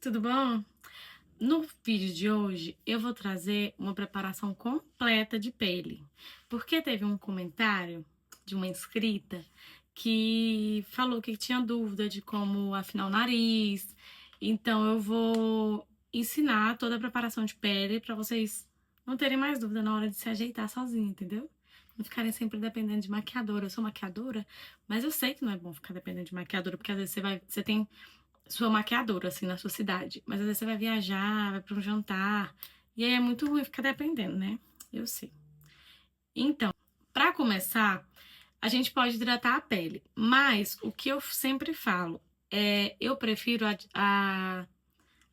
tudo bom? No vídeo de hoje eu vou trazer uma preparação completa de pele, porque teve um comentário de uma inscrita que falou que tinha dúvida de como afinar o nariz, então eu vou ensinar toda a preparação de pele para vocês não terem mais dúvida na hora de se ajeitar sozinho, entendeu? Não ficarem sempre dependendo de maquiadora. Eu sou maquiadora, mas eu sei que não é bom ficar dependendo de maquiadora, porque às vezes você tem sua maquiadora, assim, na sua cidade. Mas às vezes você vai viajar, vai pra um jantar. E aí é muito ruim ficar dependendo, né? Eu sei. Então, pra começar, a gente pode hidratar a pele. Mas o que eu sempre falo é, eu prefiro a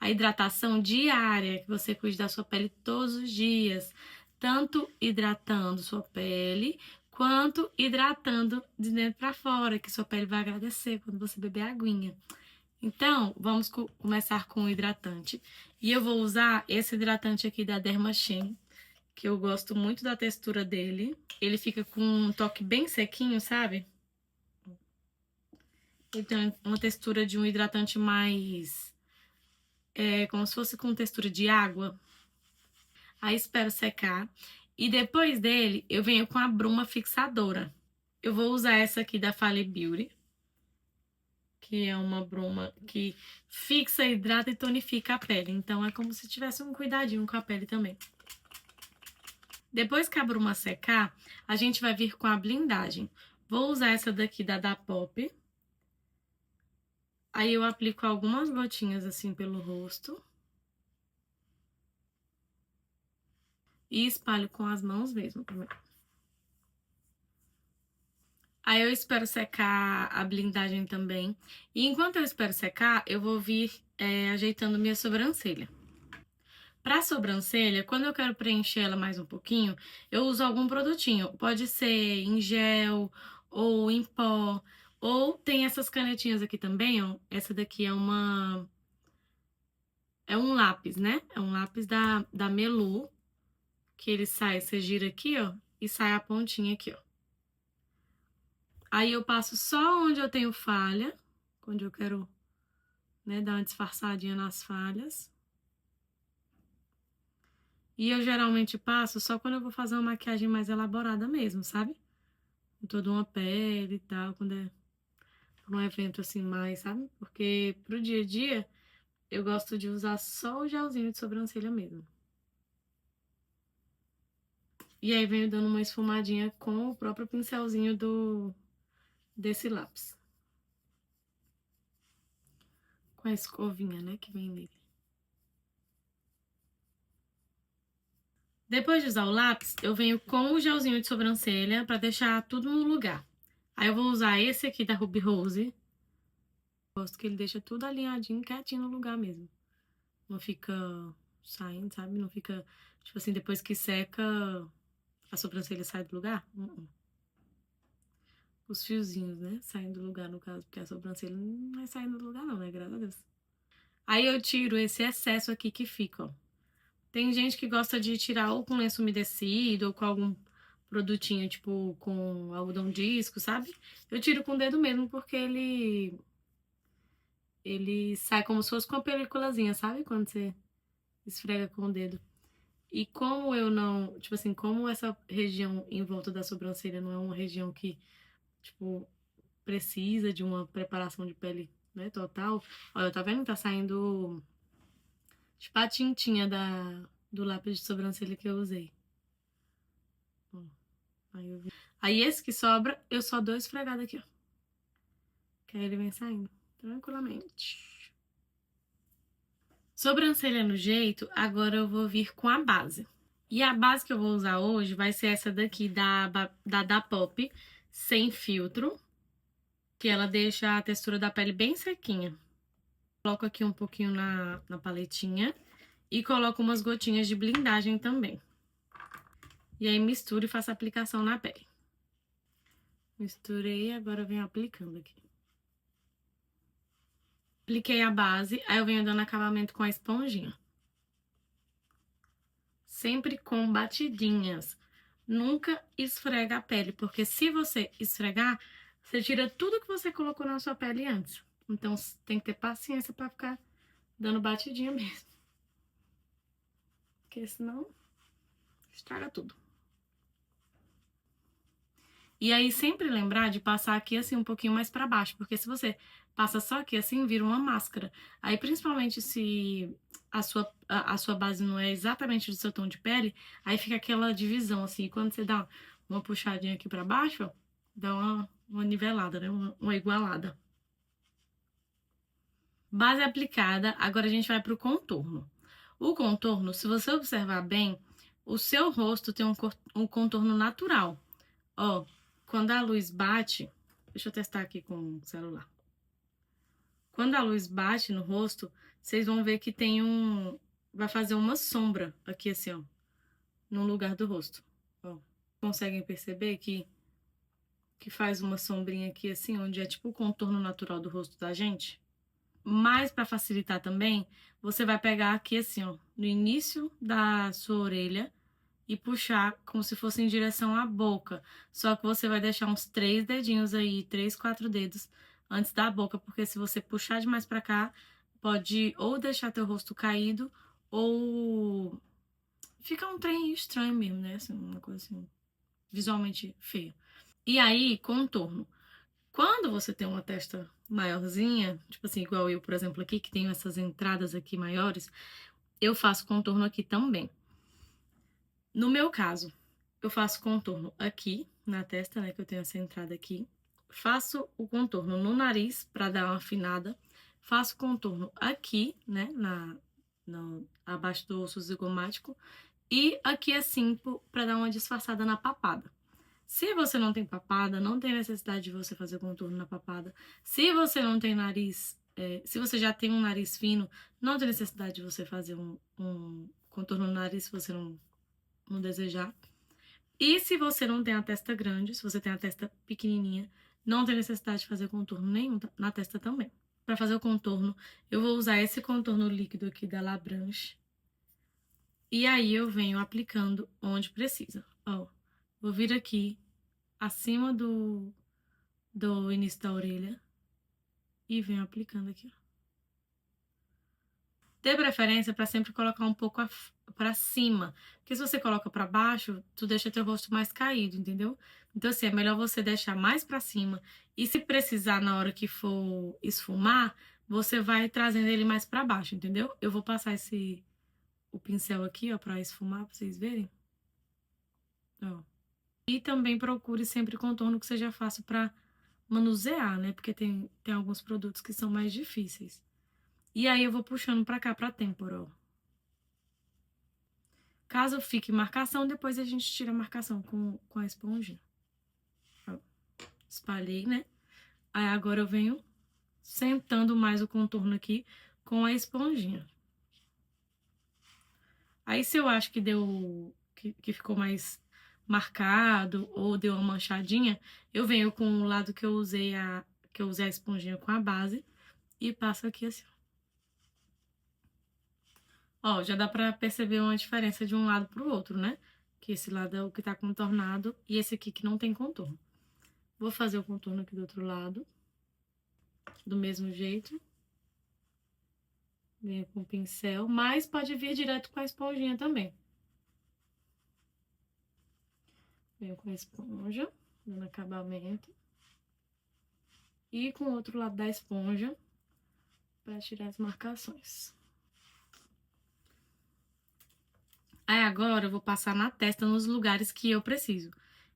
hidratação diária, que você cuide da sua pele todos os dias. Tanto hidratando sua pele, quanto hidratando de dentro pra fora, que sua pele vai agradecer quando você beber aguinha. Então, vamos começar com o hidratante. E eu vou usar esse hidratante aqui da Dermashine, que eu gosto muito da textura dele. Ele fica com um toque bem sequinho, sabe? Ele tem uma textura de um hidratante mais... como se fosse com textura de água. Aí espero secar. E depois dele, eu venho com a bruma fixadora. Eu vou usar essa aqui da Fally Beauty, que é uma bruma que fixa, hidrata e tonifica a pele. Então é como se tivesse um cuidadinho com a pele também. Depois que a bruma secar, a gente vai vir com a blindagem. Vou usar essa daqui da Pop. Aí eu aplico algumas gotinhas assim pelo rosto. E espalho com as mãos mesmo primeiro. Aí eu espero secar a blindagem também. E enquanto eu espero secar, eu vou vir ajeitando minha sobrancelha. Pra sobrancelha, quando eu quero preencher ela mais um pouquinho, eu uso algum produtinho. Pode ser em gel ou em pó. Ou tem essas canetinhas aqui também, ó. Essa daqui é é um lápis, né? É um lápis da Melu, que ele sai, você gira aqui, ó, e sai a pontinha aqui, ó. Aí eu passo só onde eu tenho falha, onde eu quero, né, dar uma disfarçadinha nas falhas. E eu geralmente passo só quando eu vou fazer uma maquiagem mais elaborada mesmo, sabe? Com toda uma pele e tal, quando é um evento assim mais, sabe? Porque pro dia a dia eu gosto de usar só o gelzinho de sobrancelha mesmo. E aí venho dando uma esfumadinha com o próprio pincelzinho desse lápis. Com a escovinha, né, que vem nele. Depois de usar o lápis, eu venho com o gelzinho de sobrancelha pra deixar tudo no lugar. Aí eu vou usar esse aqui da Ruby Rose. Gosto que ele deixa tudo alinhadinho, quietinho no lugar mesmo. Não fica saindo, sabe? Não fica, tipo assim, depois que seca, a sobrancelha sai do lugar. Os fiozinhos, né? Saem do lugar, no caso, porque a sobrancelha não vai saindo do lugar não, né? Graças a Deus. Aí eu tiro esse excesso aqui que fica, ó. Tem gente que gosta de tirar ou com lenço umedecido ou com algum produtinho, tipo com algodão disco, sabe? Eu tiro com o dedo mesmo porque ele sai como se fosse com uma peliculazinha, sabe? Quando você esfrega com o dedo. E como eu não, tipo assim, como essa região em volta da sobrancelha não é uma região que, tipo, precisa de uma preparação de pele, né, total. Olha, tá vendo? Tá saindo tipo a tintinha do lápis de sobrancelha que eu usei. Ó, aí esse que sobra, eu só dou esfregada aqui, ó. Que aí ele vem saindo tranquilamente. Sobrancelha no jeito, agora eu vou vir com a base. E a base que eu vou usar hoje vai ser essa daqui da Pop, sem filtro, que ela deixa a textura da pele bem sequinha. Coloco aqui um pouquinho na paletinha e coloco umas gotinhas de blindagem também. E aí misturo e faço a aplicação na pele. Misturei, agora eu venho aplicando aqui. Apliquei a base, aí eu venho dando acabamento com a esponjinha. Sempre com batidinhas. Nunca esfrega a pele, porque se você esfregar, você tira tudo que você colocou na sua pele antes. Então tem que ter paciência pra ficar dando batidinha mesmo. Porque senão estraga tudo. E aí sempre lembrar de passar aqui assim um pouquinho mais pra baixo, porque se você passa só aqui assim, vira uma máscara. Aí principalmente se a sua base não é exatamente do seu tom de pele, aí fica aquela divisão assim, e quando você dá uma puxadinha aqui pra baixo, ó, dá uma nivelada, né? Uma igualada. Base aplicada, agora a gente vai pro contorno. O contorno, se você observar bem, o seu rosto tem um contorno natural. Ó, quando a luz bate, deixa eu testar aqui com o celular. Quando a luz bate no rosto, vocês vão ver que vai fazer uma sombra aqui assim, ó, no lugar do rosto. Ó, conseguem perceber que faz uma sombrinha aqui assim, onde é tipo o contorno natural do rosto da gente? Mas para facilitar também, você vai pegar aqui assim, ó, no início da sua orelha e puxar como se fosse em direção à boca. Só que você vai deixar uns 3 dedinhos aí, 3, 4 dedos antes da boca, porque se você puxar demais pra cá, pode ou deixar teu rosto caído ou fica um trem estranho mesmo, né? Assim, uma coisa assim, visualmente feia. E aí, contorno. Quando você tem uma testa maiorzinha, tipo assim, igual eu, por exemplo, aqui, que tenho essas entradas aqui maiores, eu faço contorno aqui também. No meu caso, eu faço contorno aqui na testa, né, que eu tenho essa entrada aqui. Faço o contorno no nariz para dar uma afinada. Faço contorno aqui, né, abaixo do osso zigomático. E aqui assim para dar uma disfarçada na papada. Se você não tem papada, não tem necessidade de você fazer contorno na papada. Se você não tem nariz, se você já tem um nariz fino, não tem necessidade de você fazer um contorno no nariz se você não desejar. E se você não tem a testa grande, se você tem a testa pequenininha, não tem necessidade de fazer contorno nenhum na testa também. Para fazer o contorno, eu vou usar esse contorno líquido aqui da La Branche. E aí eu venho aplicando onde precisa. Ó, vou vir aqui acima do início da orelha e venho aplicando aqui, ó. Dê preferência para sempre colocar um pouco para cima, porque se você coloca para baixo, tu deixa teu rosto mais caído, entendeu? Então assim, é melhor você deixar mais para cima e se precisar na hora que for esfumar, você vai trazendo ele mais para baixo, entendeu? Eu vou passar o pincel aqui, ó, para esfumar, para vocês verem. Ó. E também procure sempre contorno que seja fácil para manusear, né? Porque tem alguns produtos que são mais difíceis. E aí eu vou puxando pra cá, pra têmpora, ó. Caso fique marcação, depois a gente tira a marcação com a esponjinha. Ó, espalhei, né? Aí agora eu venho sentando mais o contorno aqui com a esponjinha. Aí se eu acho que deu, que ficou mais marcado ou deu uma manchadinha, eu venho com o lado que eu usei a esponjinha com a base e passo aqui assim, ó. Ó, já dá pra perceber uma diferença de um lado pro outro, né? Que esse lado é o que tá contornado e esse aqui que não tem contorno. Vou fazer o contorno aqui do outro lado. Do mesmo jeito. Venho com o pincel, mas pode vir direto com a esponjinha também. Venho com a esponja, dando acabamento. E com o outro lado da esponja, pra tirar as marcações. Aí agora eu vou passar na testa nos lugares que eu preciso.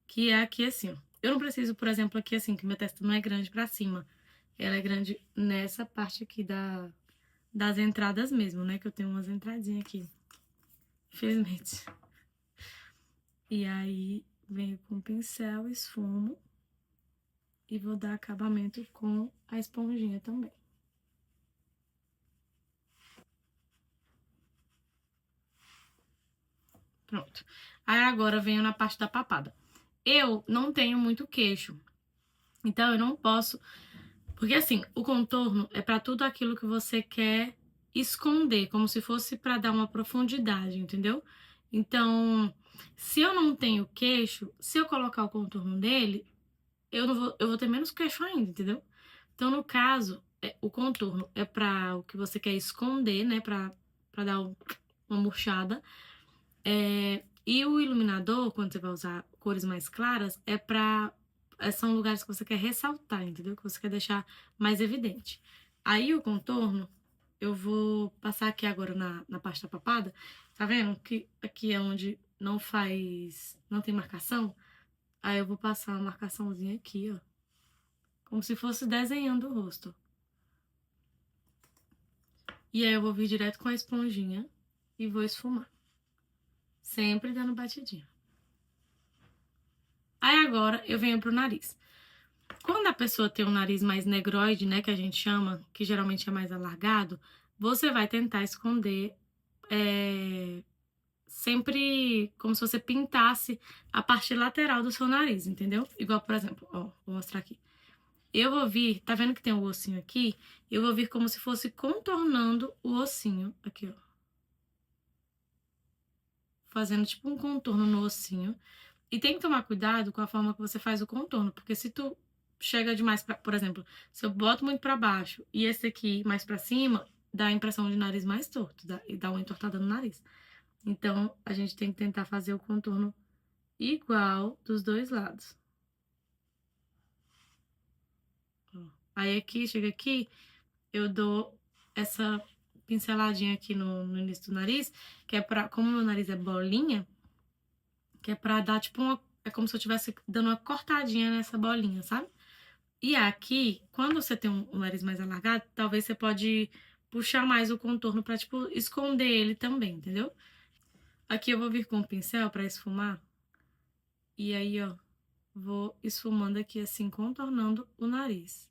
Que é aqui assim, ó. Eu não preciso, por exemplo, aqui assim, que minha testa não é grande pra cima. Ela é grande nessa parte aqui das entradas mesmo, né? Que eu tenho umas entradinhas aqui. Infelizmente. E aí, venho com o pincel, esfumo. E vou dar acabamento com a esponjinha também. Pronto. Aí agora venho na parte da papada. Eu não tenho muito queixo. Então eu não posso... Porque assim, o contorno é pra tudo aquilo que você quer esconder, como se fosse pra dar uma profundidade, entendeu? Então, se eu não tenho queixo, se eu colocar o contorno dele, eu vou ter menos queixo ainda, entendeu? Então, no caso, o contorno é pra o que você quer esconder, né? Pra dar uma murchada. E o iluminador, quando você vai usar cores mais claras, são lugares que você quer ressaltar, entendeu? Que você quer deixar mais evidente. Aí o contorno, eu vou passar aqui agora na parte da papada. Tá vendo? Que aqui é onde não tem marcação. Aí eu vou passar uma marcaçãozinha aqui, ó. Como se fosse desenhando o rosto. E aí eu vou vir direto com a esponjinha e vou esfumar. Sempre dando batidinha. Aí agora eu venho pro nariz. Quando a pessoa tem um nariz mais negroide, né, que a gente chama, que geralmente é mais alargado, você vai tentar esconder sempre como se você pintasse a parte lateral do seu nariz, entendeu? Igual, por exemplo, ó, vou mostrar aqui. Eu vou vir, tá vendo que tem um ossinho aqui? Eu vou vir como se fosse contornando o ossinho, aqui, ó. Fazendo tipo um contorno no ossinho. E tem que tomar cuidado com a forma que você faz o contorno, porque se tu chega demais pra, por exemplo, se eu boto muito pra baixo e esse aqui mais pra cima, dá a impressão de nariz mais torto, e dá uma entortada no nariz. Então, a gente tem que tentar fazer o contorno igual dos dois lados. Aí aqui, chega aqui, eu dou essa pinceladinha aqui no início do nariz, que é pra, como meu nariz é bolinha, que é pra dar tipo uma, é como se eu estivesse dando uma cortadinha nessa bolinha, sabe? E aqui, quando você tem um nariz mais alargado, talvez você pode puxar mais o contorno pra, tipo, esconder ele também, entendeu? Aqui eu vou vir com o pincel pra esfumar. E aí, ó, vou esfumando aqui assim, contornando o nariz.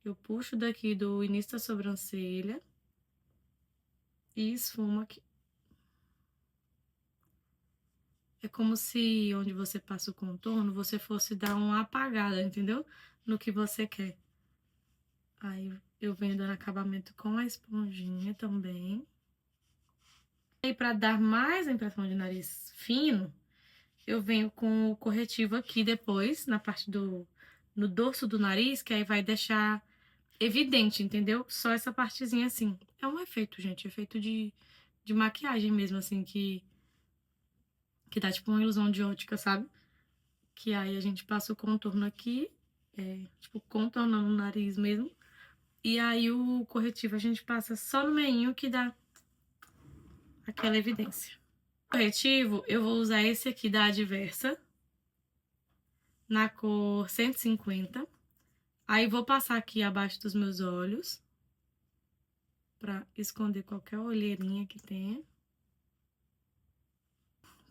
Eu puxo daqui do início da sobrancelha e esfumo aqui. É como se onde você passa o contorno, você fosse dar uma apagada, entendeu? No que você quer. Aí eu venho dando acabamento com a esponjinha também. E pra dar mais a impressão de nariz fino, eu venho com o corretivo aqui depois, na parte no dorso do nariz, que aí vai deixar evidente, entendeu? Só essa partezinha assim. É um efeito, gente, efeito de maquiagem mesmo, assim, que dá tipo uma ilusão de ótica, sabe? Que aí a gente passa o contorno aqui, tipo, contornando o nariz mesmo. E aí o corretivo a gente passa só no meinho que dá aquela evidência. O corretivo, eu vou usar esse aqui da Adversa, na cor 150. Aí vou passar aqui abaixo dos meus olhos, pra esconder qualquer olheirinha que tenha.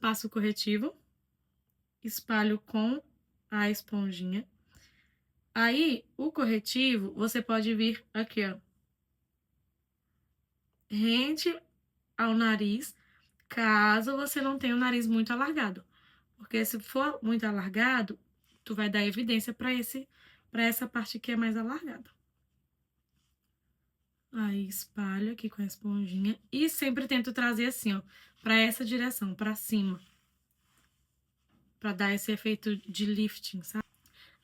Passo o corretivo, espalho com a esponjinha. Aí, o corretivo, você pode vir aqui, ó, rente ao nariz, caso você não tenha o nariz muito alargado. Porque se for muito alargado, tu vai dar evidência para essa parte que é mais alargada. Aí espalho aqui com a esponjinha e sempre tento trazer assim, ó, para essa direção, para cima. Para dar esse efeito de lifting, sabe?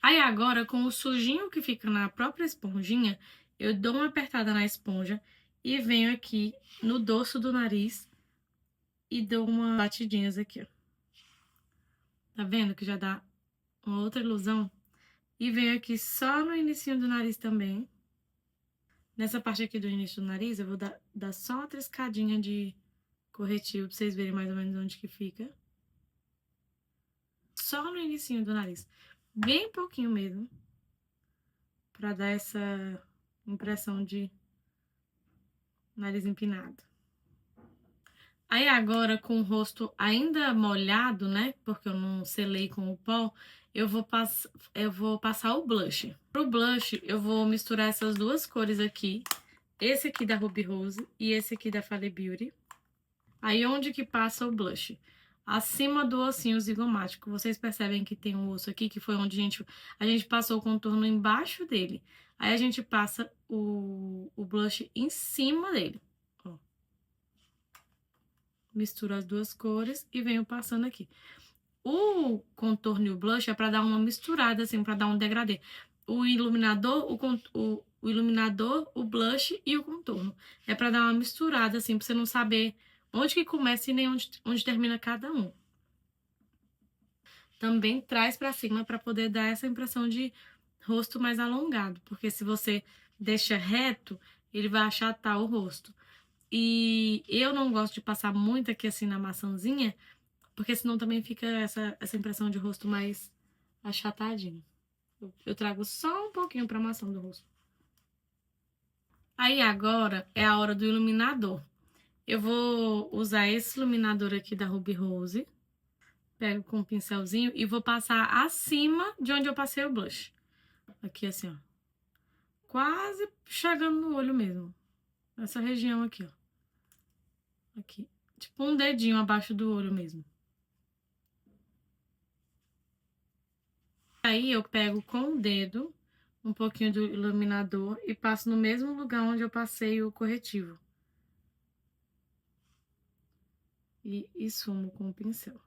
Aí agora, com o sujinho que fica na própria esponjinha, eu dou uma apertada na esponja e venho aqui no dorso do nariz e dou umas batidinhas aqui, ó. Tá vendo que já dá uma outra ilusão? E venho aqui só no inicinho do nariz também. Nessa parte aqui do início do nariz, eu vou dar só uma triscadinha de corretivo pra vocês verem mais ou menos onde que fica. Só no inicinho do nariz. Bem pouquinho mesmo. Pra dar essa impressão de nariz empinado. Aí agora, com o rosto ainda molhado, né? Porque eu não selei com o pó, eu vou passar o blush. Pro blush, eu vou misturar essas duas cores aqui. Esse aqui da Ruby Rose e esse aqui da Fale Beauty. Aí, onde que passa o blush? Acima do ossinho zigomático. Vocês percebem que tem um osso aqui, que foi onde a gente passou o contorno embaixo dele. Aí, a gente passa o blush em cima dele. Ó. Misturo as duas cores e venho passando aqui. O contorno e o blush é pra dar uma misturada, assim, pra dar um degradê. o iluminador, o iluminador, o blush e o contorno. É pra dar uma misturada, assim, pra você não saber onde que começa e nem onde termina cada um. Também traz pra cima pra poder dar essa impressão de rosto mais alongado, porque se você deixa reto, ele vai achatar o rosto. E eu não gosto de passar muito aqui assim na maçãzinha, porque senão também fica essa impressão de rosto mais achatadinho. Eu trago só um pouquinho pra maçã do rosto. Aí agora é a hora do iluminador. Eu vou usar esse iluminador aqui da Ruby Rose. Pego com um pincelzinho e vou passar acima de onde eu passei o blush. Aqui assim, ó. Quase chegando no olho mesmo. Essa região aqui, ó. Aqui. Tipo um dedinho abaixo do olho mesmo. Aí eu pego com o dedo um pouquinho do iluminador e passo no mesmo lugar onde eu passei o corretivo. E esfumo com o pincel.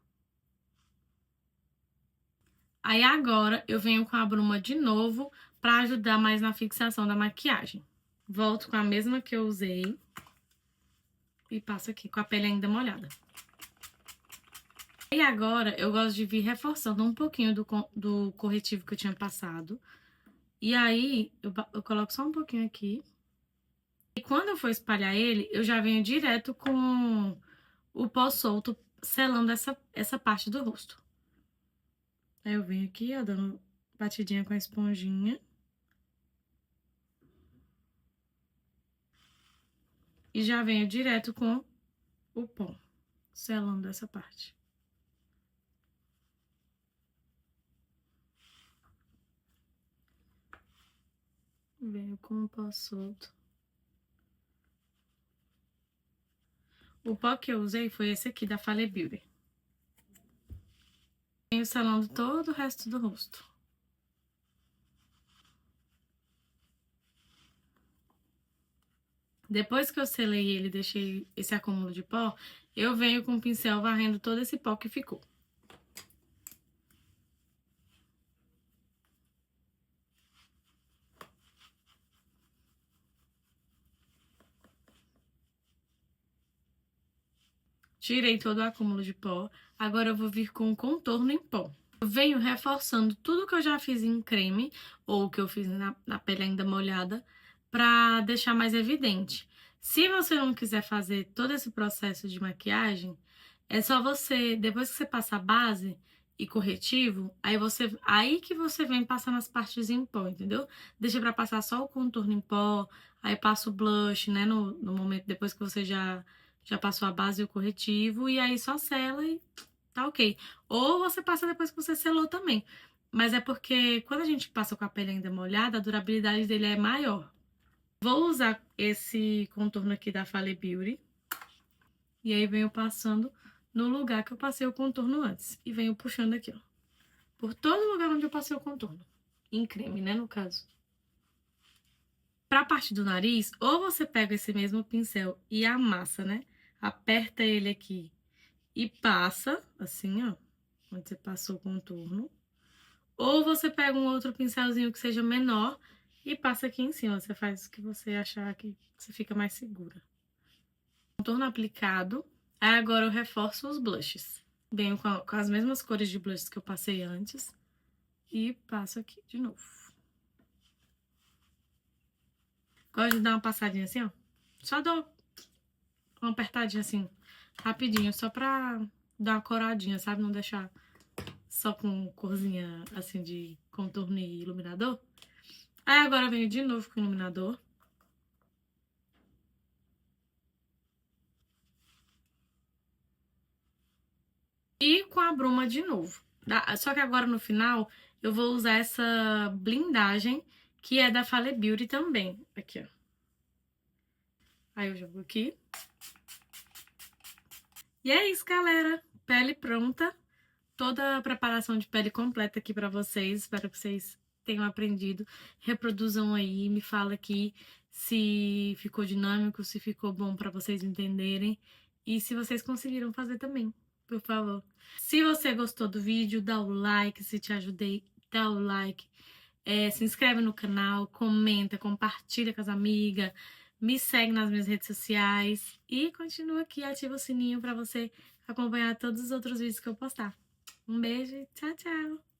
Aí agora eu venho com a bruma de novo para ajudar mais na fixação da maquiagem. Volto com a mesma que eu usei e passo aqui com a pele ainda molhada. E agora eu gosto de vir reforçando um pouquinho do corretivo que eu tinha passado. E aí eu coloco só um pouquinho aqui. E quando eu for espalhar ele, eu já venho direto com o pó solto, selando essa parte do rosto. Aí eu venho aqui, ó, dando batidinha com a esponjinha. E já venho direto com o pó, selando essa parte. Venho com o pó solto. O pó que eu usei foi esse aqui, da Fale Beauty. Venho selando todo o resto do rosto. Depois que eu selei ele e deixei esse acúmulo de pó, eu venho com o pincel varrendo todo esse pó que ficou. Tirei todo o acúmulo de pó, agora eu vou vir com o contorno em pó. Eu venho reforçando tudo que eu já fiz em creme, ou que eu fiz na pele ainda molhada, pra deixar mais evidente. Se você não quiser fazer todo esse processo de maquiagem, é só você, depois que você passa a base e corretivo, aí que você vem passando as partes em pó, entendeu? Deixa pra passar só o contorno em pó, aí passa o blush, né, no momento, depois que você já passou a base e o corretivo, e aí só sela e tá ok. Ou você passa depois que você selou também. Mas é porque quando a gente passa com a pele ainda molhada, a durabilidade dele é maior. Vou usar esse contorno aqui da Fale Beauty. E aí venho passando no lugar que eu passei o contorno antes. E venho puxando aqui, ó. Por todo lugar onde eu passei o contorno. Em creme, né, no caso. Pra parte do nariz, ou você pega esse mesmo pincel e amassa, né? Aperta ele aqui e passa, assim, ó, onde você passou o contorno. Ou você pega um outro pincelzinho que seja menor e passa aqui em cima. Você faz o que você achar que você fica mais segura. Contorno aplicado. Aí agora eu reforço os blushes. Venho com as mesmas cores de blushes que eu passei antes. E passo aqui de novo. Gosto de dar uma passadinha assim, ó. Só dou uma apertadinha assim, rapidinho, só pra dar uma coradinha, sabe? Não deixar só com corzinha assim de contorno e iluminador. Aí agora eu venho de novo com o iluminador. E com a bruma de novo. Só que agora no final eu vou usar essa blindagem que é da Fale Beauty também. Aqui, ó. Aí eu jogo aqui. E é isso, galera. Pele pronta. Toda a preparação de pele completa aqui pra vocês. Espero que vocês tenham aprendido. Reproduzam aí, me fala aqui se ficou dinâmico, se ficou bom pra vocês entenderem. E se vocês conseguiram fazer também, por favor. Se você gostou do vídeo, dá o like. Se te ajudei, dá o like. Se inscreve no canal, comenta, compartilha com as amigas, me segue nas minhas redes sociais e continua aqui, ativa o sininho para você acompanhar todos os outros vídeos que eu postar. Um beijo e tchau, tchau!